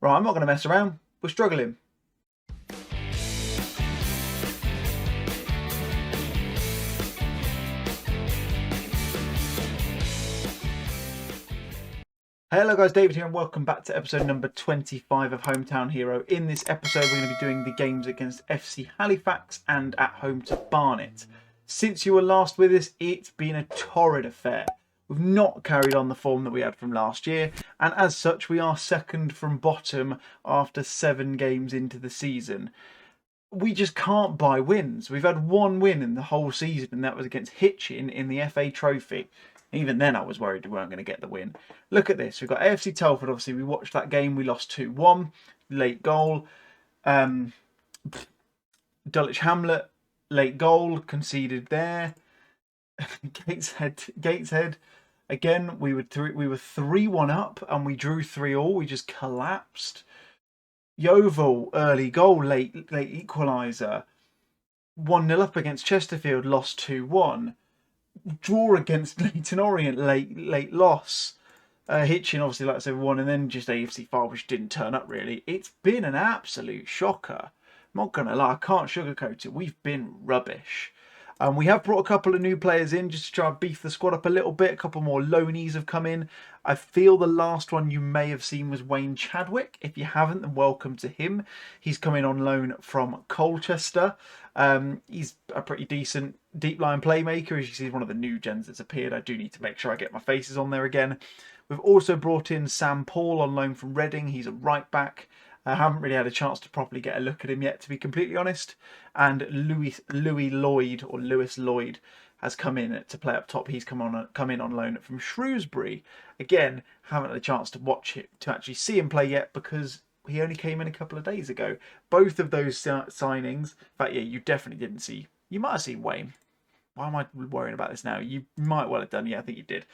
Right, I'm not going to mess around. We're struggling. Hello guys, David here and welcome back to episode number 25 of Hometown Hero. In this episode we're going to be doing the games against FC Halifax and at home to Barnet. Since you were last with us, it's been a torrid affair. We've not carried on the form that we had from last year, and as such we are second from bottom after 7 games into the season. We just can't buy wins. We've had one win in the whole season, and that was against Hitchin in the FA Trophy. Even then I was worried we weren't going to get the win. Look at this. We've got AFC Telford, obviously. We watched that game. We lost 2-1. Late goal. Dulwich Hamlet, late goal. Conceded there. Gateshead. Again, we were 3-1 up and we drew 3-3. We just collapsed. Yeovil, early goal. Late equaliser. 1-0 up against Chesterfield. Lost 2-1. Draw against Leyton Orient, late loss. Hitchin, obviously, like I said, won, and then just AFC Far, which didn't turn up really. It's been an absolute shocker. I'm not going to lie, I can't sugarcoat it. We've been rubbish. We have brought a couple of new players in just to try and beef the squad up a little bit. A couple more loanees have come in. I feel the last one you may have seen was Wayne Chadwick. If you haven't, then welcome to him. He's coming on loan from Colchester. He's a pretty decent deep line playmaker. As you see, he's one of the new gens that's appeared. I do need to make sure I get my faces on there again. We've also brought in Sam Paul on loan from Reading. He's a right back. I haven't really had a chance to properly get a look at him yet, to be completely honest. And Lewis Lloyd has come in to play up top. He's come in on loan from Shrewsbury. Again, haven't had a chance to watch it, to actually see him play yet, because he only came in a couple of days ago. Both of those signings, in fact, yeah, you definitely didn't see. You might have seen Wayne. Why am I worrying about this now? You might well have done. Yeah, I think you did.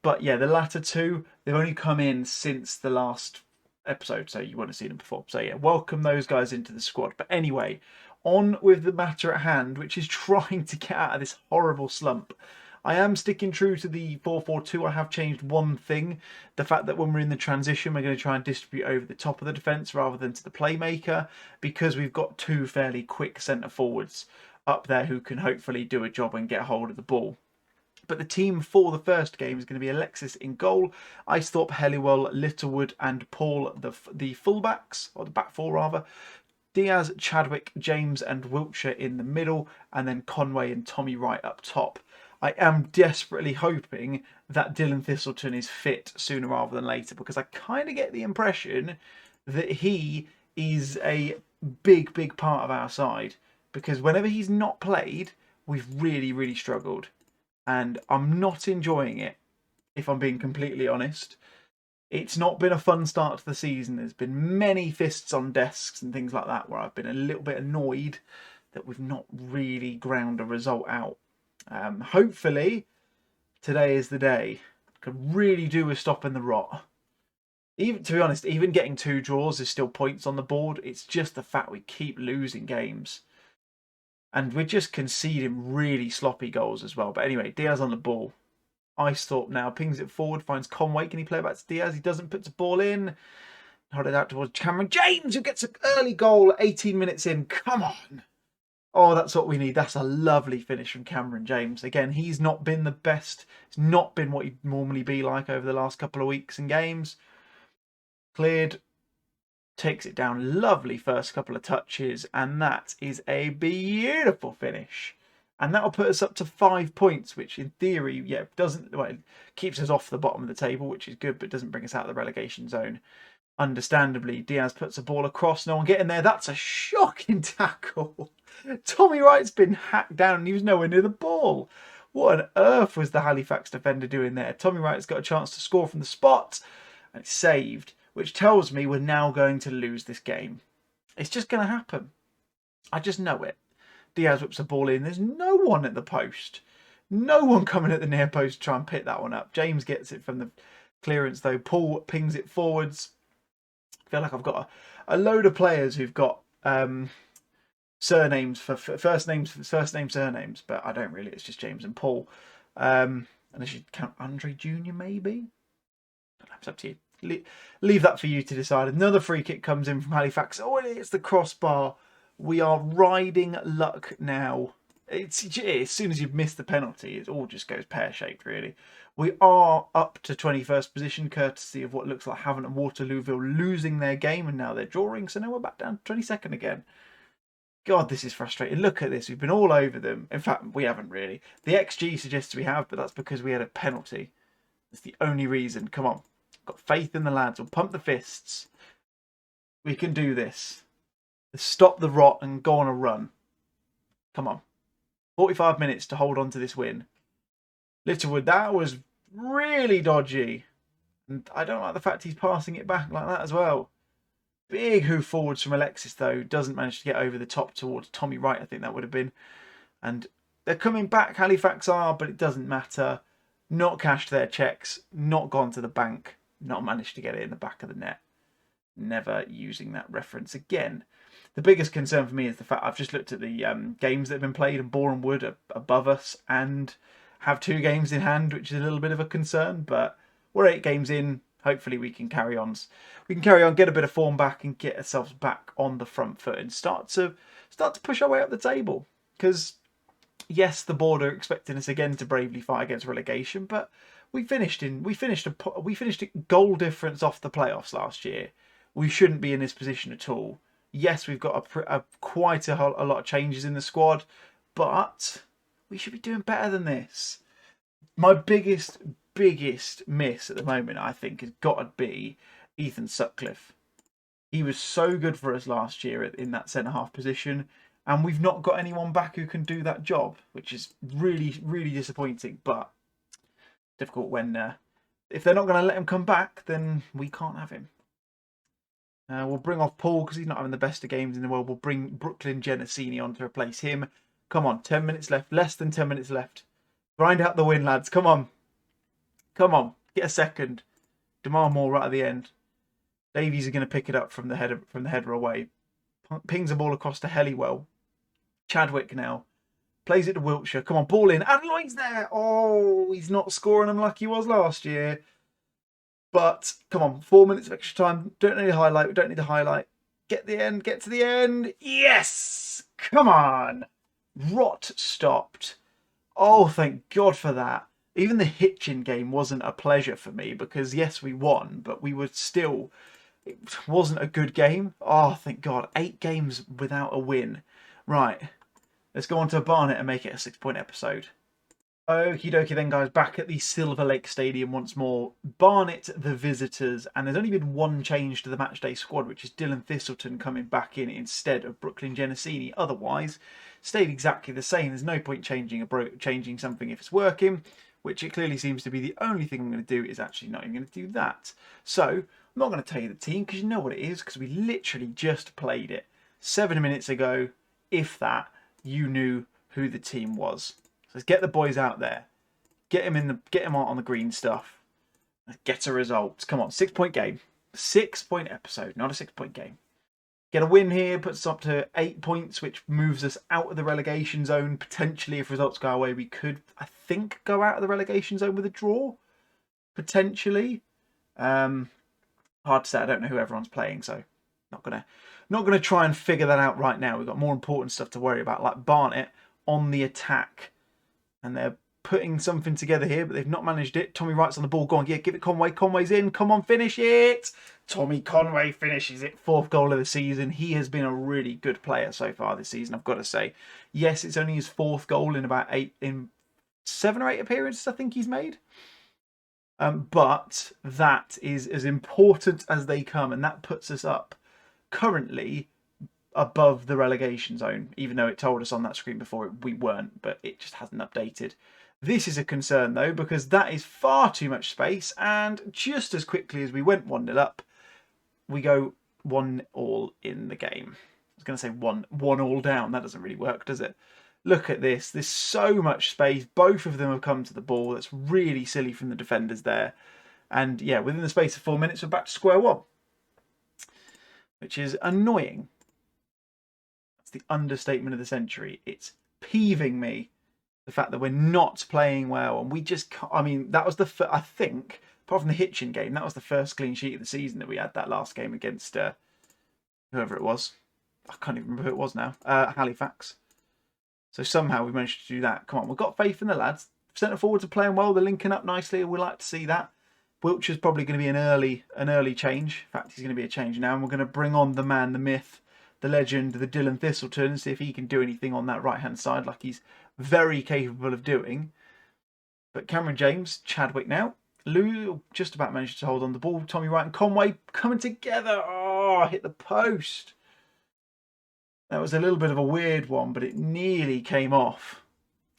But yeah, the latter two, they've only come in since the last episode, so you wouldn't have seen them before. So yeah, welcome those guys into the squad. But anyway, on with the matter at hand, which is trying to get out of this horrible slump. I am sticking true to the 4-4-2. I have changed one thing. The fact that when we're in the transition, we're going to try and distribute over the top of the defence rather than to the playmaker, because we've got 2 fairly quick centre forwards up there who can hopefully do a job and get hold of the ball. But the team for the first game is going to be Alexis in goal, Icethorpe, Helliwell, Littlewood and Paul, the fullbacks, or the back four rather. Diaz, Chadwick, James and Wiltshire in the middle, and then Conway and Tommy Wright up top. I am desperately hoping that Dylan Thistleton is fit sooner rather than later, because I kind of get the impression that he is a big part of our side, because whenever he's not played, we've really struggled. And I'm not enjoying it, if I'm being completely honest. It's not been a fun start to the season. There's been many fists on desks and things like that where I've been a little bit annoyed that we've not really ground a result out. Hopefully, today is the day. Could really do with stopping the rot. Even, to be honest, even getting 2 draws is still points on the board. It's just the fact we keep losing games. And we're just conceding really sloppy goals as well. But anyway, Diaz on the ball. Icethorpe now pings it forward, finds Conway. Can he play back to Diaz? He doesn't, puts the ball in. Hold it out towards Cameron James, who gets an early goal 18 minutes in. Come on. Oh, that's what we need. That's a lovely finish from Cameron James. Again, he's not been the best. It's not been what he'd normally be like over the last couple of weeks and games. Cleared. Takes it down, lovely first couple of touches, and that is a beautiful finish. And that'll put us up to 5 points, which in theory, yeah, it keeps us off the bottom of the table, which is good, but doesn't bring us out of the relegation zone. Understandably, Diaz puts a ball across, no one getting there. That's a shocking tackle. Tommy Wright's been hacked down and he was nowhere near the ball. What on earth was the Halifax defender doing there? Tommy Wright's got a chance to score from the spot, and it's saved, which tells me we're now going to lose this game. It's just going to happen. I just know it. Diaz whips the ball in. There's no one at the post. No one coming at the near post to try and pick that one up. James gets it from the clearance though. Paul pings it forwards. I feel like I've got a load of players who've got surnames for first names, surnames, but I don't really. It's just James and Paul. Unless you count Andre Jr. maybe. It's up to you. leave that for you to decide. Another free kick comes in from Halifax. Oh, it's the crossbar. We are riding luck now. It's as soon as you've missed the penalty, it all just goes pear-shaped, really. We are up to 21st position, courtesy of what looks like Havant and Waterlooville losing their game, and now they're drawing. So now we're back down to 22nd again. God, this is frustrating. Look at this. We've been all over them. In fact, we haven't really. The XG suggests we have, but that's because we had a penalty. That's the only reason. Come on. Got faith in the lads. We'll pump the fists. We can do this. Let's stop the rot and go on a run. Come on. 45 minutes to hold on to this win. Littlewood, that was really dodgy. And I don't like the fact he's passing it back like that as well. Big hoof forwards from Alexis, though. Doesn't manage to get over the top towards Tommy Wright, I think that would have been. And they're coming back, Halifax are, but it doesn't matter. Not cashed their checks. Not gone to the bank. Not managed to get it in the back of the net. Never using that reference again. The biggest concern for me is the fact I've just looked at the games that have been played, and Boreham Wood are above us and have 2 games in hand, which is a little bit of a concern. But we're 8 games in. Hopefully we can carry on. We can carry on, get a bit of form back, and get ourselves back on the front foot and start to push our way up the table. Because yes, the board are expecting us again to bravely fight against relegation, but we finished a goal difference off the playoffs last year. We shouldn't be in this position at all. Yes, we've got quite a lot of changes in the squad, but we should be doing better than this. My biggest miss at the moment, I think, has got to be Ethan Sutcliffe. He was so good for us last year in that centre-half position, and we've not got anyone back who can do that job, which is really, really disappointing. But difficult when if they're not going to let him come back, then we can't have him. We'll bring off Paul because he's not having the best of games in the world. We'll bring Brooklyn Genesini on to replace him. Come on, 10 minutes left. Less than 10 minutes left. Grind out the win, lads. Come on. Come on. Get a second. Demand more right at the end. Davies are going to pick it up from the header away. Pings a ball across to Helliwell. Chadwick now. Plays it to Wiltshire. Come on, ball in. And Lloyd's there. Oh, he's not scoring them like he was last year. But, come on, 4 minutes of extra time. Don't need a highlight. We don't need a highlight. Get the end. Get to the end. Yes! Come on. Rot stopped. Oh, thank God for that. Even the Hitchin game wasn't a pleasure for me because, yes, we won, but we were still... It wasn't a good game. Oh, thank God. 8 games without a win. Right. Let's go on to Barnet and make it a 6-point episode. Okie dokie then, guys, back at the Silver Lake Stadium once more. Barnet, the visitors, and there's only been one change to the matchday squad, which is Dylan Thistleton coming back in instead of Brooklyn Genesini. Otherwise, stayed exactly the same. There's no point changing something if it's working, which it clearly seems to be. The only thing I'm going to do is actually not even going to do that. So, I'm not going to tell you the team because you know what it is, because we literally just played it 7 minutes ago. If that, you knew who the team was. Let's get the boys out there. Get them out on the green stuff. Let's get a result. Come on, 6-point game. 6-point episode, not a 6-point game. Get a win here, puts us up to 8 points, which moves us out of the relegation zone. Potentially, if results go our way, we could, I think, go out of the relegation zone with a draw. Potentially. Hard to say. I don't know who everyone's playing, so not gonna try and figure that out right now. We've got more important stuff to worry about, like Barnet on the attack. And they're putting something together here, but they've not managed it. Tommy Wright's on the ball. Go on, yeah, give it Conway. Conway's in. Come on, finish it. Tommy Conway finishes it. 4th goal of the season. He has been a really good player so far this season, I've got to say. Yes, it's only his 4th goal in 7 or 8 appearances I think he's made. But that is as important as they come, and that puts us up currently above the relegation zone, even though it told us on that screen before we weren't, but it just hasn't updated. This is a concern though, because that is far too much space, and just as quickly as we went 1-0 up, we go 1-1 in the game. I was going to say 1-1 down. That doesn't really work, does it? Look at this. There's so much space. Both of them have come to the ball. That's really silly from the defenders there. And yeah, within the space of 4 minutes, we're back to square one, which is annoying. The understatement of the century. It's peeving me, the fact that we're not playing well, and we just can't. I mean, that was I think Apart from the Hitchin game, that was the first clean sheet of the season that we had, that last game against whoever it was. I can't even remember who it was now. Halifax. So somehow we managed to do that. Come on, we've got faith in the lads. Centre forwards are playing well. They're linking up nicely. We like to see that. Wiltshire's probably going to be an early change. In fact, he's going to be a change now. And we're going to bring on the man, the myth, the legend, the Dylan Thistleton, and see if he can do anything on that right-hand side like he's very capable of doing. But Cameron James, Chadwick now. Lou just about managed to hold on the ball. Tommy Wright and Conway coming together. Oh, hit the post. That was a little bit of a weird one, but it nearly came off.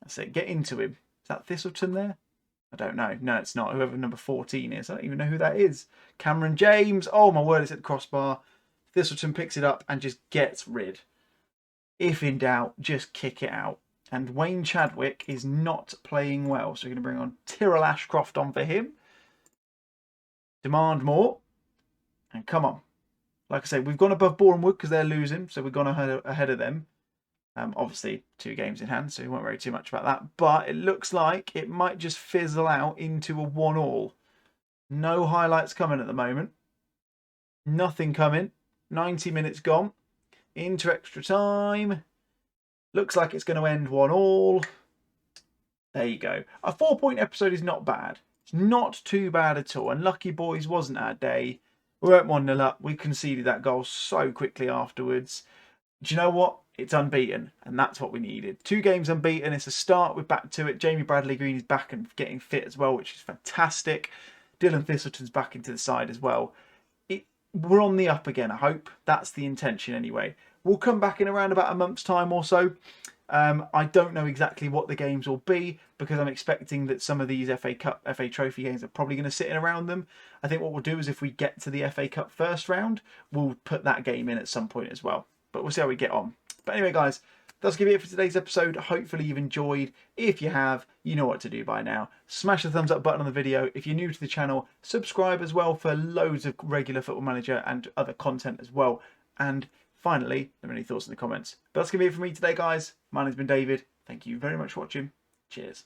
That's it. Get into him. Is that Thistleton there? I don't know. No, it's not. Whoever number 14 is. I don't even know who that is. Cameron James. Oh, my word. It's at the crossbar. Thistleton picks it up and just gets rid. If in doubt, just kick it out. And Wayne Chadwick is not playing well. So we're going to bring on Tyrrell Ashcroft on for him. Demand more. And come on. Like I say, we've gone above Bournemouth because they're losing. So we've gone ahead of them. Obviously, 2 games in hand, so we won't worry too much about that. But it looks like it might just fizzle out into a 1-1. No highlights coming at the moment. Nothing coming. 90 minutes gone. Into extra time. Looks like it's going to end 1-1. There you go. A 4-point episode is not bad. It's not too bad at all. And Lucky Boys wasn't our day. We went 1-0 up. We conceded that goal so quickly afterwards. Do you know what? It's unbeaten, and that's what we needed. 2 games unbeaten. It's a start. We're back to it. Jamie Bradley Green is back and getting fit as well, which is fantastic. Dylan Thistleton's back into the side as well. We're on the up again, I hope. That's the intention anyway. We'll come back in around about a month's time or so. I don't know exactly what the games will be because I'm expecting that some of these FA Trophy games are probably going to sit in around them. I think what we'll do is if we get to the FA Cup first round, we'll put that game in at some point as well. But we'll see how we get on. But anyway, guys, that's going to be it for today's episode. Hopefully you've enjoyed. If you have, you know what to do by now. Smash the thumbs up button on the video. If you're new to the channel, subscribe as well for loads of regular Football Manager and other content as well. And finally, let me know your thoughts in the comments. But that's going to be it for me today, guys. My name's been David. Thank you very much for watching. Cheers.